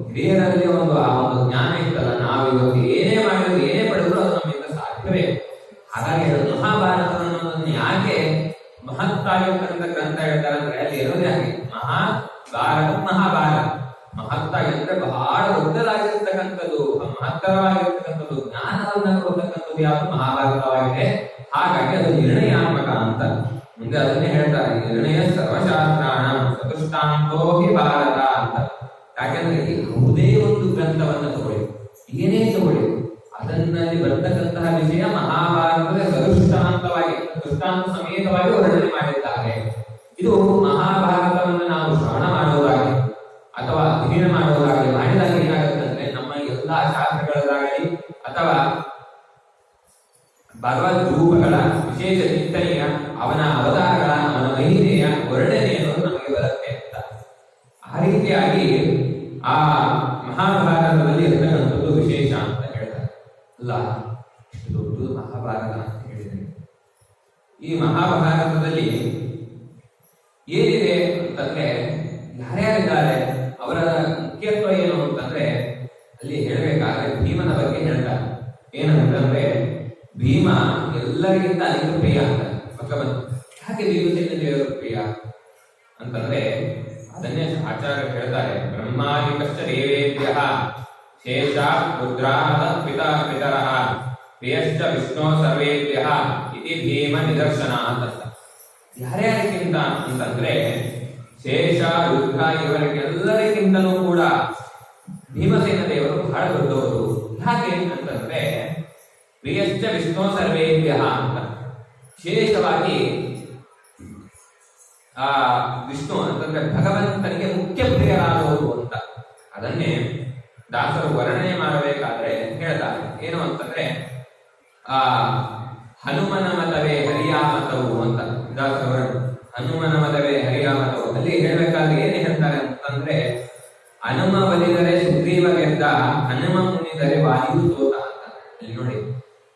ಹಿರಿಯರಲ್ಲಿ ಆ ಒಂದು ಜ್ಞಾನ ಇತ್ತಲ್ಲ, ನಾವು ಇವತ್ತು ಏನೇ ಮಾಡಿದ್ರು ಏನೇ ಪಡೆದ್ರು ಅದು ನಮ್ಮಿಂದ ಸಾಧ್ಯವೇ. ಹಾಗಾಗಿ ಮಹಾಭಾರತವನ್ನು ಯಾಕೆ ಮಹತ್ತಾಗಿರ್ತಕ್ಕಂಥ ಗ್ರಂಥ ಹೇಳ್ತಾರೆ ಅಂದ್ರೆ ಅಲ್ಲಿ ಇರೋದೇ ಹಾಗೆ ಮಹಾಭಾರತ. ಮಹತ್ತಾಗಿ ಅಂದ್ರೆ ಬಹಳ ದೊಡ್ಡದಾಗಿರ್ತಕ್ಕಂಥದ್ದು, ಮಹತ್ತರವಾಗಿರ್ತಕ್ಕಂಥದ್ದು, ಜ್ಞಾನವನ್ನ ಕೊಡ್ತಕ್ಕಂಥದ್ದು ಯಾವುದು ಮಹಾಭಾರತವಾಗಿದೆ. ಹಾಗಾಗಿ ಅದು ನಿರ್ಣಯಾತ್ಮಕ ಅಂತ. ಮುಂದೆ ಅದನ್ನೇ ಹೇಳ್ತಾರೆ, ನಿರ್ಣಯ ಸರ್ವಶಾಸ್ತ್ರಾಣ ಚತುಷ್ಟಾಂತೋ ಹಿ ಭಾರತ ಅಂತ. ಯಾಕೆಂದ್ರೆ ಯಾವುದೇ ಒಂದು ಗ್ರಂಥವನ್ನ ತಗೊಳ್ಳಿ, ಏನೇ ತಗೊಳ್ಳಿ, ಅದನ್ನಲ್ಲಿ ಬರ್ತಕ್ಕಂತಹ ವಿಷಯ ಮಹಾಭಾರತದ ಸದೃಷ್ಟಾಂತವಾಗಿ ದೃಷ್ಟಾಂತ ಸಮೇತವಾಗಿ ವರ್ಣನೆ ಮಾಡಿದ್ದಾರೆ. ಇದು ಮಹಾಭಾರತವನ್ನು ನಾವು ಶ್ರವಣ ಮಾಡುವುದಾಗಲಿ ಅಥವಾ ಅಧ್ಯಯನ ಮಾಡುವುದಾಗಲಿ ಮಾಡಿದಾಗ ಏನಾಗುತ್ತೆ ಅಂದ್ರೆ ನಮ್ಮ ಎಲ್ಲಾ ಶಾಸ್ತ್ರಗಳಾಗಲಿ ಅಥವಾ ಭಗವದ್ ರೂಪಗಳ ವಿಶೇಷ ಚಿಂತನೆಯ ಅವನ ಅವತಾರಗಳ ಅವನ ಈ ಮಹಾಭಾರತದಲ್ಲಿ ಏನಿದೆ ಅಂತಂದ್ರೆ ಯಾರ್ಯಾರಿದ್ದಾರೆ, ಅವರ ಮುಖ್ಯತ್ವ ಏನು ಅಂತಂದ್ರೆ ಅಲ್ಲಿ ಹೇಳಬೇಕಾದ್ರೆ ಭೀಮನ ಬಗ್ಗೆ ಹೇಳ್ತಾರೆ. ಏನಂತಂದ್ರೆ ಭೀಮ ಎಲ್ಲರಿಗಿಂತ ಅಧಿಕ ಪ್ರಿಯ ಅಂತ ಭಗವಂತ. ಯಾಕೆ ಭೀಮಸೇನ ದೇವರು ಪ್ರಿಯ ಅಂತಂದ್ರೆ ಅದನ್ನೇ ಆಚಾರ್ಯ ಹೇಳ್ತಾರೆ. ಬ್ರಹ್ಮಾದಿಕಶ್ಚ ದೇವೇಭ್ಯ ಶೇಷ ರುದ್ರಾದ ಪಿತಾ ಪಿತರಃ ಪ್ರಿಯಶ್ಚ ವಿಷ್ಣು ಸರ್ವೇಭ್ಯ ಇತಿ ಭೀಮ ನಿದರ್ಶನ ಅಂತ. ಯಾರ್ಯಾರಿಗಿಂತ ಅಂತಂದ್ರೆ ಶೇಷ ರುದ್ರ ಇವರಿಗೆಲ್ಲರಿಗಿಂತಲೂ ಕೂಡ ಭೀಮಸೇನ ದೇವರು ಬಹಳ ದೊಡ್ಡವರು. ಹಾಗೆ ಅಂತಂದ್ರೆ ಪ್ರಿಯಶ್ಚ ವಿಷ್ಣು ಸರ್ವೇಭ್ಯ ಅಂತ ವಿಶೇಷವಾಗಿ ಆ ವಿಷ್ಣು ಅಂತಂದ್ರೆ ಭಗವಂತನಿಗೆ ಮುಖ್ಯ ಪ್ರಿಯರಾದವರು ಅಂತ. ಅದನ್ನೇ ದಾಸರು ವರ್ಣನೆ ಮಾಡಬೇಕಾದ್ರೆ ಹೇಳ್ತಾರೆ. ಏನು ಅಂತಂದ್ರೆ ಆ ಹನುಮನ ಮತವೇ ಹರಿಯಾಮತವು ಅಂತ ದಾಸರು ಹನುಮನ ಮತವೇ ಹರಿಯಾಮತವು ಅಲ್ಲಿ ಹೇಳ್ಬೇಕಾದ್ರೆ ಏನ್ ಹೇಳ್ತಾರೆ ಅಂತಂದ್ರೆ ಹನುಮ ಬಲಿದರೆ ಸುಗ್ರೀವ ಗೆದ್ದ, ಹನುಮ ಮುನಿದರೆ ವಾಯು ಸೋತ ಅಂತ. ಇಲ್ಲಿ ನೋಡಿ,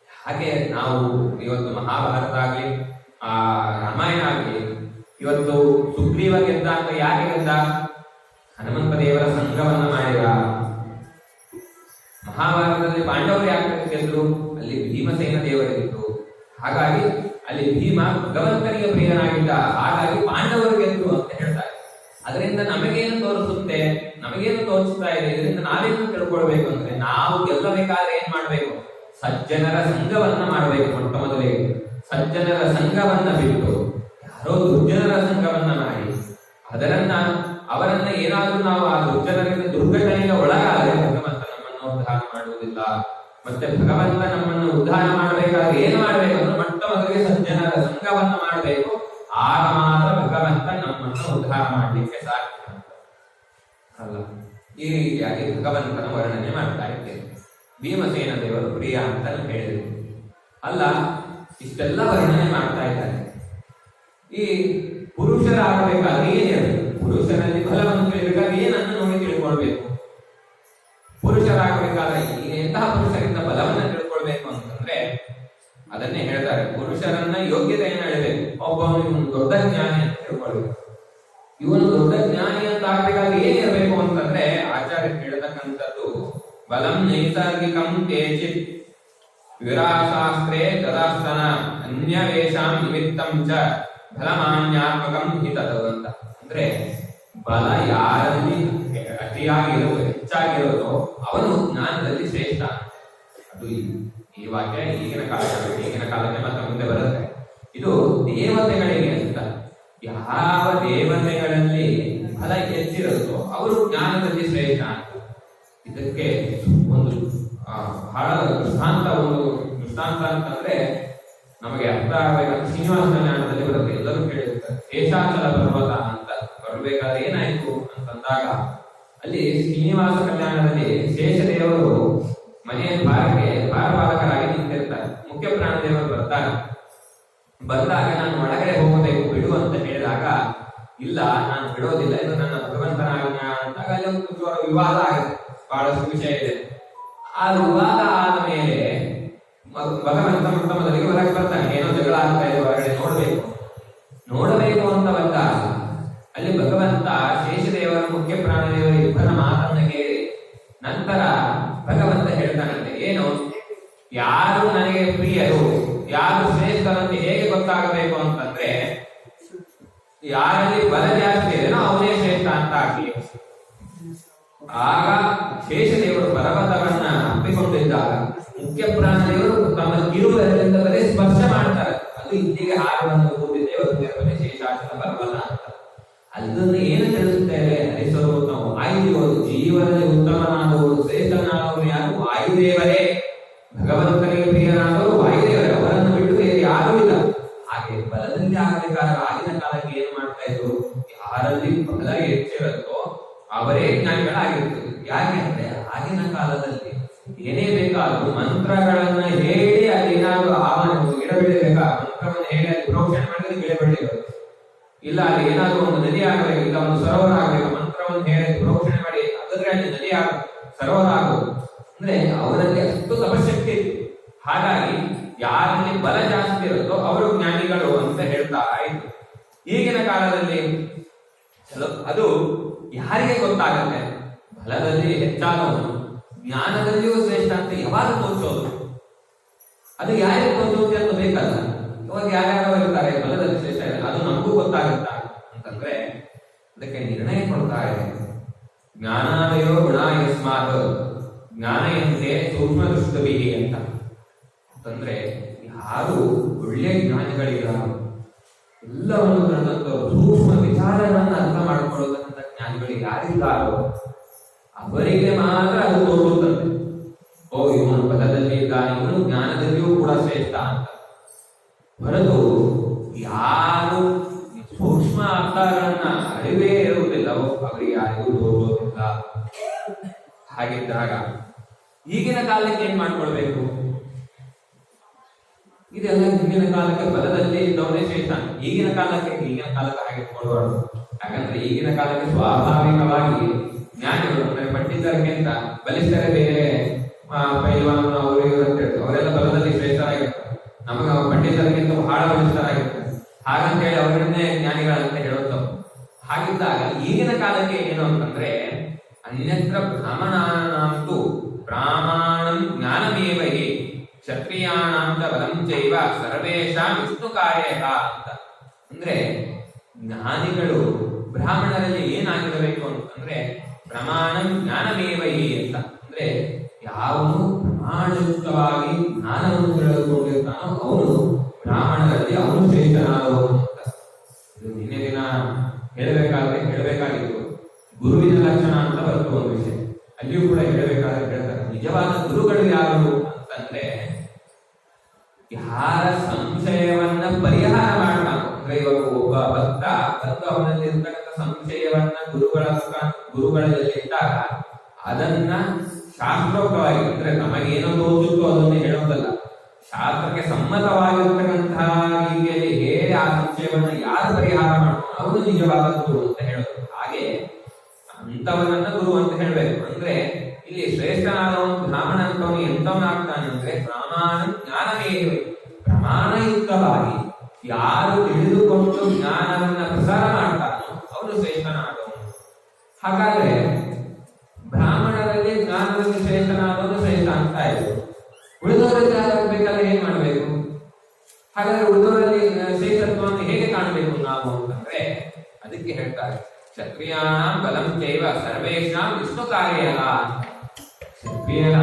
ಹಾಗೆ ನಾವು ಇವತ್ತು ಮಹಾಭಾರತ ಆಗ್ಲಿ ರಾಮಾಯಣ ಆಗ್ಲಿ ಇವತ್ತು ಸುಗ್ರೀವ ಗೆದ್ದ ಅಂತ ಯಾಕೆ ಗೆದ್ದ? ಹನುಮಂತ ದೇವರ ಸಂಘವನ್ನ ಮಾಡಿದ. ಮಹಾಭಾರತದಲ್ಲಿ ಪಾಂಡವರು ಯಾಕೆ ಗೆದ್ರು? ಅಲ್ಲಿ ಭೀಮಸೇನ ದೇವರಿಗಿತ್ತು. ಹಾಗಾಗಿ ಅಲ್ಲಿ ಭೀಮ ಭಗವಂತನಿಗೆ ಪ್ರಿಯನಾಗಿದ್ದ, ಹಾಗಾಗಿ ಪಾಂಡವರು ಗೆದ್ರು ಅಂತ ಹೇಳ್ತಾರೆ. ಅದರಿಂದ ನಮಗೇನು ತೋರಿಸುತ್ತೆ, ನಮಗೇನು ತೋರಿಸ್ತಾ ಇದೆ? ಇದರಿಂದ ನಾವೇನು ತಿಳ್ಕೊಳ್ಬೇಕು ಅಂದ್ರೆ ನಾವು ಗೆಲ್ಲಬೇಕಾದ್ರೆ ಏನ್ ಮಾಡ್ಬೇಕು? ಸಜ್ಜನರ ಸಂಘವನ್ನ ಮಾಡಬೇಕು. ಮೊಟ್ಟ ಮೊದಲಿಗೆ ಸಜ್ಜನರ ಸಂಘವನ್ನ ಬಿಟ್ಟು ಯಾರೋ ದುರ್ಜನರ ಸಂಘವನ್ನ ಮಾಡಿ ಅವರನ್ನ ಏನಾದ್ರೂ ನಾವು ಆ ದುರ್ಜನರಿಂದ ದುರ್ಘಟನೆಗೆ ಒಳಗಾದರೆ ಭಗವಂತ ನಮ್ಮನ್ನು ಉದ್ಧಾರ ಮಾಡುವುದಿಲ್ಲ. ಮತ್ತೆ ಭಗವಂತ ನಮ್ಮನ್ನು ಉದ್ಧಾರ ಮಾಡಬೇಕಾದ್ರೆ ಏನು ಮಾಡ್ಬೇಕಂದ್ರೆ ಮೊಟ್ಟ ಮೊದಲಿಗೆ ಸಜ್ಜನರ ಸಂಘವನ್ನ ಮಾಡಬೇಕು. ಆಗ ಮಾತ್ರ ಭಗವಂತ ನಮ್ಮನ್ನು ಉದ್ಧಾರ ಮಾಡಲಿಕ್ಕೆ ಸಾಧ್ಯ ಅಲ್ಲ. ಈ ರೀತಿಯಾಗಿ ಭಗವಂತನ ವರ್ಣನೆ ಮಾಡ್ತಾ ಇದ್ದೇವೆ. ಭೀಮಸೇನ ದೇವರು ಪ್ರಿಯ ಅಂತ ಹೇಳಿದ್ರು ಅಲ್ಲ. ಇಷ್ಟೆಲ್ಲ ವರ್ಣನೆ ಮಾಡ್ತಾ ಇದ್ದಾರೆ. ಈ ಪುರುಷರಾಗಬೇಕಾದ್ರೆ ಏನ್ ಹೇಳಬೇಕು? ಪುರುಷರಲ್ಲಿ ಬಲವನ್ನು ತಿಳಿಬೇಕಾದ್ರೆ ಏನನ್ನು ನೋಡಿ ತಿಳ್ಕೊಳ್ಬೇಕು? ಪುರುಷರಾಗಬೇಕಾದ್ರೆ ಎಂತಹ ಪುರುಷರಿಂದ ಬಲವನ್ನ ತಿಳ್ಕೊಳ್ಬೇಕು ಅಂತಂದ್ರೆ ಅದನ್ನೇ ಹೇಳ್ತಾರೆ. ಪುರುಷರನ್ನ ಯೋಗ್ಯತೆಯನ್ನು ಹೇಳಬೇಕು. ಒಬ್ಬನು ದೊಡ್ಡ ಜ್ಞಾನಿ ಅಂತ ತಿಳ್ಕೊಳ್ಬೇಕು. ಇವನು ದೊಡ್ಡ ಜ್ಞಾನಿ ಅಂತ ಆಗ್ಬೇಕಾದ್ರೆ ಏನಿರಬೇಕು ಅಂತಂದ್ರೆ ಆಚಾರ್ಯ ಹೇಳ್ತಕ್ಕಂಥದ್ದು ಬಲಂ ನೈಸರ್ಗಿಕಂ ಕೇಚಿತ್ ವಿರಾಶಾಸ್ತ್ರೇ ತದಾಸ್ತನ ಅನ್ಯವೇಷಾಂ ನಿಮಿತ್ತಂ ಚ ಬಲಮಾನ್ಯಾತ್ಮಕಂ ಹಿತದು ಅಂತ. ಅಂದ್ರೆ ಬಲ ಯಾರಲ್ಲಿ ಅತಿಯಾಗಿರೋದು ಹೆಚ್ಚಾಗಿರೋದು ಅವನು ಜ್ಞಾನದಲ್ಲಿ ಶ್ರೇಷ್ಠ. ಅದು ಈ ವಾಕ್ಯ ಈಗಿನ ಕಾಲಕ್ಕೆ ಮತ್ತೆ ಮುಂದೆ ಬರುತ್ತೆ. ಇದು ದೇವತೆಗಳಿಗೆ ಅಂತ. ಯಾವ ದೇವತೆಗಳಲ್ಲಿ ಬಲ ಹೆಚ್ಚಿರುತ್ತೋ ಅವರು ಜ್ಞಾನದಲ್ಲಿ ಶ್ರೇಷ್ಠ ಅಂತ. ಇದಕ್ಕೆ ಒಂದು ಬಹಳ ದೃಷ್ಟಾಂತ ಅಂತಂದ್ರೆ ನಮಗೆ ಅರ್ಥ ಆಗಬೇಕು. ಶ್ರೀನಿವಾಸ ಕಲ್ಯಾಣದಲ್ಲಿ ಬರುತ್ತೆ, ಎಲ್ಲರೂ ಕೇಳಿರ್ತಾರೆ. ಶೇಷಾಚಲ ಪರ್ವತ ಅಂತ ಬರಬೇಕಾದ್ರೆ ಏನಾಯ್ತು ಅಂತಂದಾಗ ಅಲ್ಲಿ ಶ್ರೀನಿವಾಸ ಕಲ್ಯಾಣದಲ್ಲಿ ಶೇಷದೇವರು ಮನೆಯ ಭಾರಪಾಲಕರಾಗಿ ನಿಂತಿರ್ತಾರೆ. ಮುಖ್ಯ ಪ್ರಾಣದೇವರು ಬರ್ತಾರೆ. ಬಂದಾಗ ನಾನು ಒಳಗಡೆ ಹೋಗಬೇಕು ಬಿಡು ಅಂತ ಹೇಳಿದಾಗ ಇಲ್ಲ ನಾನು ಬಿಡೋದಿಲ್ಲ, ಇದು ನನ್ನ ಭಗವಂತನ ಆಜ್ಞಾ ಅಂತಾಗ ಅಲ್ಲಿ ಒಂದು ವಿವಾದ ಆಗುತ್ತೆ. ಬಹಳಷ್ಟು ವಿಷಯ ಇದೆ. ಆ ವಿವಾದ ಆದ ಮೇಲೆ ಭಗವಂತ ಮೊಟ್ಟ ಮೊದಲಿಗೆ ಹೊರಗೆ ಬರ್ತಾನೆ. ಏನೋ ಜಗಳ ಆಗ್ತಾ ಇದೆ ಹೊರಗಡೆ, ನೋಡಬೇಕು ಅಂತ ಬಂದಾಗ ಅಲ್ಲಿ ಭಗವಂತ ಶೇಷದೇವರ ಮುಖ್ಯ ಪ್ರಾಣದೇವರ ಇಬ್ಬರ ಮಾತನ್ನ ಕೇಳಿ ನಂತರ ಭಗವಂತ ಹೇಳ್ತಾನಂತೆ, ಏನು ಯಾರು ನನಗೆ ಪ್ರಿಯರು, ಯಾರು ಶ್ರೇಷ್ಠರಂತೆ ಹೇಗೆ ಗೊತ್ತಾಗಬೇಕು ಅಂತಂದ್ರೆ ಯಾರಲ್ಲಿ ಬಲ ಜಾಸ್ತಿ ಇದೆನೋ ಅವನೇ ಶ್ರೇಷ್ಠ ಅಂತ ಆಗ್ಲಿ. ಆಗ ಶೇಷದೇವರು ಪರ್ವತವನ್ನ ಹಪ್ಪಿಕೊಂಡಿದ್ದಾಗ ಮುಖ್ಯ ಪ್ರಾಣದೇವರು ತಮ್ಮ ಕಿರುಬೆರಳಿಂದಲೇ ಸ್ಪರ್ಶ ಮಾಡ್ತಾರೆ. ಅದು ಇಲ್ಲಿಗೆ ಹಾರವನ್ನು ಕೂಡಿದ್ದೇವೆ ಶೇಷಾಚಲ ಪರ್ವತ ಅಂತ. ಅದನ್ನು ಏನು ತಿಳಿಸುತ್ತೇವೆ? ಹರಿಸ್ವರೂಪವು ವಾಯುದೇವರು, ಜೀವನದಲ್ಲಿ ಉತ್ತಮನಾದವರು ಶ್ರೇಷ್ಠನಾದವರು ಯಾರು? ವಾಯುದೇವರೇ. ಭಗವಂತನಿಗೆ ಪ್ರಿಯನಾದವರು ವಾಯುದೇವರೇ, ಅವರನ್ನು ಬಿಟ್ಟು ಬೇರೆ ಯಾರೂ ಇಲ್ಲ. ಹಾಗೆ ಬಲದಲ್ಲಿ ಆಗಬೇಕಾದ್ರೆ ಆಗಿನ ಕಾಲಕ್ಕೆ ಏನು ಮಾಡ್ತಾ ಇದ್ರು? ಯಾರಲ್ಲಿ ಬಲ ಹೆಚ್ಚಿರುತ್ತೋ ಅವರೇ ಜ್ಞಾನಿಗಳಾಗಿರ್ತದೆ. ಯಾಕೆ ಅಂದ್ರೆ ಆಗಿನ ಕಾಲದಲ್ಲಿ ಏನೇ ಬೇಕಾದ್ರೂ ಮಂತ್ರಗಳನ್ನ ಹೇಳಿ ಅಲ್ಲಿ ಏನಾದ್ರು ಗಿಡ ಬೆಳಿಬೇಕಾ ಮಂತ್ರವನ್ನು ಹೇಳಿ ಅಲ್ಲಿ ಪ್ರೋಕ್ಷಣೆ ಮಾಡಿದ್ರೆ ಗಿಡ ಬೆಳಿಬೇಕು. ಇಲ್ಲ ಅಲ್ಲಿ ಏನಾದ್ರು ಒಂದು ನದಿ ಆಗಬೇಕು, ಇಲ್ಲ ಒಂದು ಸರೋವರ ಆಗಬೇಕು, ಮಂತ್ರವನ್ನು ಹೇಳಿ ಪ್ರೋಕ್ಷಣೆ ಮಾಡಿ ಹಾಗಾದ್ರೆ ಅಲ್ಲಿ ನದಿ ಸರೋವರ ಆಗೋದು. ಅಂದ್ರೆ ಅವರಲ್ಲಿ ಅಷ್ಟು ತಪಶಕ್ತಿ ಇತ್ತು. ಹಾಗಾಗಿ ಯಾರಲ್ಲಿ ಬಲ ಜಾಸ್ತಿ ಇರುತ್ತೋ ಅವರು ಜ್ಞಾನಿಗಳು ಅಂತ ಹೇಳ್ತಾ ಇದ್ರು. ಈಗಿನ ಕಾಲದಲ್ಲಿ ಅದು ಯಾರಿಗೆ ಗೊತ್ತಾಗತ್ತೆ? ಬಲದಲ್ಲಿ ಹೆಚ್ಚಾದವನು ಜ್ಞಾನದಲ್ಲಿಯೂ ಶ್ರೇಷ್ಠ ಅಂತ ಯಾವಾಗ ತೋರಿಸೋದು? ಅದು ಯಾರಿಗೆ ತೋರಿಸೋದು ಅಂತ ಬೇಕಲ್ಲ. ಇವಾಗ ಯಾರ್ಯಾರೋ ಇರ್ತಾರೆ ಬಲದಲ್ಲಿ ಶ್ರೇಷ್ಠ ಇದೆ, ಅದು ನಮಗೂ ಗೊತ್ತಾಗುತ್ತಾ ಅಂತಂದ್ರೆ ಅದಕ್ಕೆ ನಿರ್ಣಯ ಕೊಡ್ತಾ ಇದೆ. ಜ್ಞಾನಾದಯೋ ಗುಣ ಯಸ್ಮಾತ್ ಜ್ಞಾನಯಂತೆ ಸೂಕ್ಷ್ಮ ದೃಷ್ಟವಿಹಿ ಅಂತ. ಅಂತಂದ್ರೆ ಯಾರು ಒಳ್ಳೆ ಜ್ಞಾನಿಗಳಿದ್ದಾರೋ, ಎಲ್ಲವನ್ನು ತಿಳಿದಂತವರು, ಸೂಕ್ಷ್ಮ ವಿಚಾರಗಳನ್ನ ಅರ್ಥ ಮಾಡಿಕೊಳ್ಳತಕ್ಕಂಥ ಜ್ಞಾನಿಗಳು ಯಾರಿದ್ದಾರೋ ಅವರಿಗೆ ಮಾತ್ರ ಅದು ತೋರುತ್ತಂತೆ. ಓ, ಇವನು ಬಲದಲ್ಲಿ ಇದ್ದಾನೆ, ಇವನು ಜ್ಞಾನದಲ್ಲಿಯೂ ಕೂಡ ಶ್ರೇಷ್ಠ ಅಂತ. ಹೊರತು ಯಾರು ಸೂಕ್ಷ್ಮ ಅರ್ಥಗಳನ್ನ ಅರಿವೇ ಇರುವುದಿಲ್ಲವೋ ಅವರಿಗೆ ಯಾರಿಗೂ ತೋರುವುದಿಲ್ಲ. ಹಾಗಿದ್ದಾಗ ಈಗಿನ ಕಾಲಕ್ಕೆ ಏನ್ ಮಾಡ್ಕೊಳ್ಬೇಕು? ಇದೆಲ್ಲ ಹಿಂದಿನ ಕಾಲಕ್ಕೆ ಬಲದಲ್ಲಿ ಇದ್ದವನೇ ಶ್ರೇಷ್ಠ. ಈಗಿನ ಕಾಲಕ್ಕೆ ಹಾಗೆ ಕೊಡಬಾರ್ದು. ಯಾಕಂದ್ರೆ ಈಗಿನ ಕಾಲಕ್ಕೆ ಸ್ವಾಭಾವಿಕವಾಗಿ ಜ್ಞಾನಿಗಳು ಅಂದ್ರೆ ಪಂಡಿತರಿಗಿಂತ ಬಲಿಷ್ಠರೇ ಬೇರೆ ಪೈಲ್ವಾನ್ ಅವರು ಇವರು ಅಂತ ಹೇಳ್ತಾರೆ. ಅವರೆಲ್ಲ ಬಲದಲ್ಲಿ ಶ್ರೇಷ್ಠರಾಗಿರ್ತಾರೆ. ನಮಗೆ ಪಂಡಿತರಿಗಿಂತ ಬಹಳ ಬಲಿಷ್ಠರಾಗಿರ್ತಾರೆ. ಹಾಗಂತೇಳಿ ಅವರನ್ನೇ ಜ್ಞಾನಿಗಳಂತ ಹೇಳುತ್ತವು. ಹಾಗಿದ್ದಾಗ ಈಗಿನ ಕಾಲಕ್ಕೆ ಏನು ಅಂತಂದ್ರೆ ಅನ್ಯತ್ರ ಬ್ರಾಹ್ಮಣಾನಾಂತು ಬ್ರಾಹ್ಮಣಂ ಜ್ಞಾನಮೇವ ಹಿ ಕ್ಷತ್ರಿಯಾಣಾಂತ ಬಲಂ ಚೈವ ಸರ್ವೇಷಾಂ ವಿಷ್ಣು ಕಾರ್ಯಃ ಅಂತ. ಅಂದ್ರೆ ಜ್ಞಾನಿಗಳು ಬ್ರಾಹ್ಮಣರಲ್ಲಿ ಏನಾಗಿರಬೇಕು ಅಂತಂದ್ರೆ ಪ್ರಮಾಣಂ ಜ್ಞಾನಮೇವ ಹಿ ಅಂತ. ಅಂದ್ರೆ ಯಾವನು ಪ್ರಮಾಣಯುಕ್ತವಾಗಿ ಜ್ಞಾನವನ್ನು ತಿಳಿದುಕೊಂಡಿರ್ತಾನೋ ಅವನು ಬ್ರಾಹ್ಮಣರಲ್ಲಿ ಅವನು ಶ್ರೇಷ್ಠನಾದವನು ಅಂತ. ಇದು ನಿನ್ನೆ ದಿನ ಹೇಳಬೇಕಾಗಿತ್ತು. ಗುರುವಿನ ಲಕ್ಷಣ ಅಂತ ಬರುತ್ತೆ ಒಂದು ವಿಷಯ. ಅಲ್ಲಿಯೂ ಕೂಡ ಹೇಳಬೇಕಾದ್ರೆ ಹೇಳ್ತಾರೆ, ನಿಜವಾದ ಗುರುಗಳು ಯಾರು ಅಂತಂದ್ರೆ ಯಾರ ಸಂಶಯವನ್ನ ಪರಿಹಾರ ಮಾಡ್ತಾನೋ. ಅಂದ್ರೆ ಇವಾಗ ಒಬ್ಬ ಭಕ್ತ ಬಂದು ಅವನಲ್ಲಿ ಇರ್ತಕ್ಕಂಥ ಸಂಶಯವನ್ನ ಗುರುಗಳಲ್ಲಿ ಇಟ್ಟಾಗ ಅದನ್ನ ಶಾಸ್ತ್ರೋಕ್ತವಾಗಿ, ಅಂದ್ರೆ ನಮಗೇನೋ ತೋರಿಸುತ್ತೋ ಅದನ್ನೇ ಹೇಳೋದಲ್ಲ, ಶಾಸ್ತ್ರಕ್ಕೆ ಸಮ್ಮತವಾಗಿರ್ತಕ್ಕಂತಹ ರೀತಿಯಲ್ಲಿ ಹೇಳಿ ಆ ಸಂಶಯವನ್ನ ಯಾರು ಪರಿಹಾರ ಮಾಡ್ತಾನೋ ಅವನು ನಿಜವಾದ ಗುರು ಅಂತ ಹೇಳೋದು. ಹಾಗೆ ಅಂತವನನ್ನ ಗುರು ಅಂತ ಹೇಳ್ಬೇಕು. ಅಂದ್ರೆ ಇಲ್ಲಿ ಶ್ರೇಷ್ಠನಾದವನು ಬ್ರಾಹ್ಮಣ ಅಂತವನು ಎಂತವನಾಗ್ತಾನೆ ಅಂದ್ರೆ ಪ್ರಮಾಣ ಜ್ಞಾನವೇ ಪ್ರಮಾಣಯುಕ್ತವಾಗಿ ಯಾರು ತಿಳಿದುಕೊಂಡು ಜ್ಞಾನವನ್ನ ಪ್ರಸಾರ ಮಾಡ್ತಾನೋ ಅವನು ಶ್ರೇಷ್ಠನಾದವನು. ಹಾಗಾದ್ರೆ ಬ್ರಾಹ್ಮಣರಲ್ಲಿ ಜ್ಞಾನದಲ್ಲಿ ಶ್ರೇಷ್ಠನಾದವನು ಶ್ರೇಷ್ಠ ಅಂತ ಆಯ್ತು. ಉಳಿದವರಲ್ಲಿ ಆಗಬೇಕಾದ್ರೆ ಏನ್ ಮಾಡ್ಬೇಕು? ಹಾಗಾದ್ರೆ ಉಳಿದವರಲ್ಲಿ ಶ್ರೇಷ್ಠತ್ವವನ್ನು ಹೇಗೆ ಕಾಣಬೇಕು ನಾವು ಅಂತಂದ್ರೆ ಅದಕ್ಕೆ ಹೇಳ್ತಾರೆ, ಕ್ಷತ್ರಿಯಾಣಾಂ ಬಲಂ ಚೈವ ಸರ್ವೇಷಾಂ ವಿಷ್ಣು ಕಾರ್ಯಃ. ಕ್ಷತ್ರಿಯರ